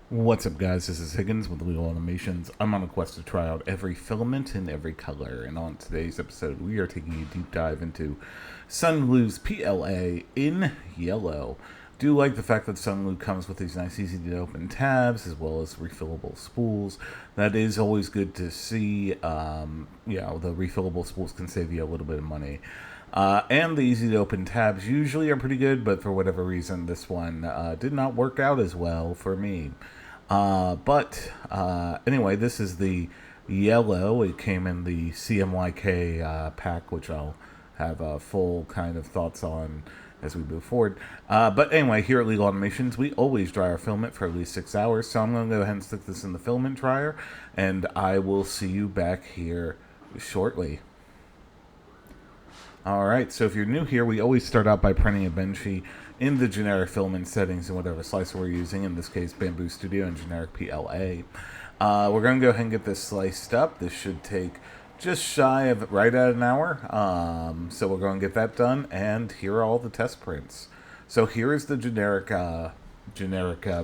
What's up, guys? This is Higgins with Legal Automations. I'm on a quest to try out every filament in every color, and on today's episode, we are taking a deep dive into SUNLU's PLA in yellow. Do like the fact that SUNLU comes with these nice, easy-to-open tabs as well as refillable spools. That is always good to see. The refillable spools can save you a little bit of money. And the easy-to-open tabs usually are pretty good, but for whatever reason, this one did not work out as well for me. Anyway, this is the yellow. It came in the CMYK pack, which I'll have full kind of thoughts on as we move forward. But anyway, here at Legal Automations, we always dry our filament for at least 6 hours. So I'm going to go ahead and stick this in the filament dryer, and I will see you back here shortly. Alright, so if you're new here, we always start out by printing a bend sheet in the generic filament settings in whatever slicer we're using, in this case Bamboo Studio and generic PLA. We're going to go ahead and get this sliced up. This should take just shy of right at an hour. So we're going to get that done, and here are all the test prints. So here is the generic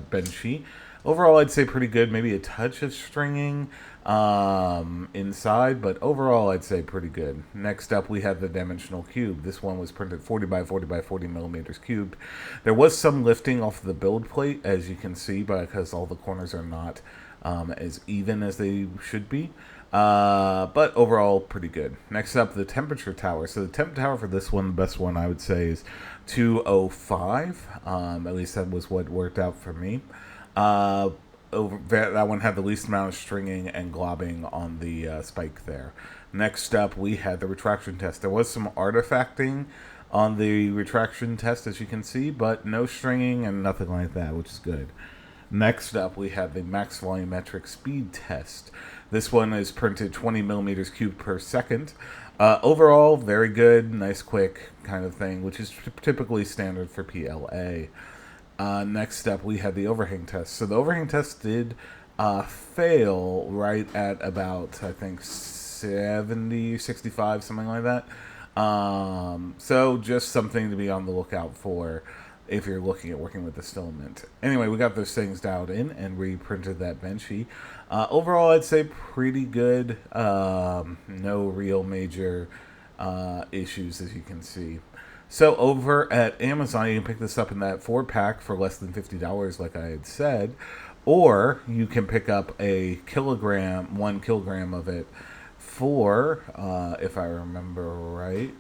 bend sheet. Overall, I'd say pretty good. Maybe a touch of stringing inside, but overall, I'd say pretty good. Next up, we have the dimensional cube. This one was printed 40 by 40 by 40 millimeters cubed. There was some lifting off the build plate, as you can see, because all the corners are not as even as they should be. But overall, pretty good. Next up, the temperature tower. So the temp tower for this one, the best one I would say is 205. At least that was what worked out for me. That one had the least amount of stringing and globbing on the spike there. Next up, we had the retraction test. There was some artifacting on the retraction test, as you can see, but no stringing and nothing like that, which is good. Next up, we have the max volumetric speed test. This one is printed 20 millimeters cubed per second. Overall, very good, nice, quick kind of thing, which is typically standard for PLA. Next up, we had the overhang test. So the overhang test did fail right at about, I think, 70, 65, something like that. So just something to be on the lookout for if you're looking at working with this filament. Anyway, we got those things dialed in and reprinted that bend sheet. Overall, I'd say pretty good. No real major issues, as you can see. So over at Amazon, you can pick this up in that 4-pack for less than $50, like I had said. Or you can pick up a 1 kilogram of it for, if I remember right,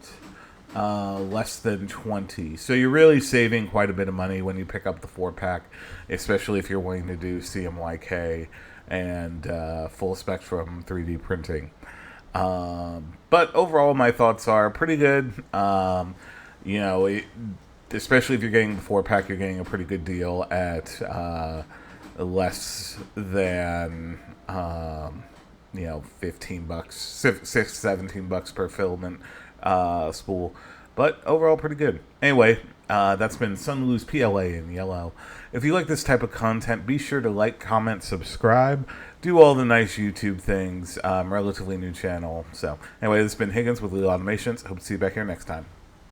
less than 20. So you're really saving quite a bit of money when you pick up the 4-pack, especially if you're willing to do CMYK and full spectrum 3D printing. But overall, my thoughts are pretty good. Especially if you're getting the 4-pack, you're getting a pretty good deal at less than 15 bucks, 17 bucks per filament spool. But overall, pretty good. Anyway, that's been SUNLU's PLA in yellow. If you like this type of content, be sure to like, comment, subscribe, do all the nice YouTube things. Relatively new channel. So anyway, this has been Higgins with Legal Automations. Hope to see you back here next time.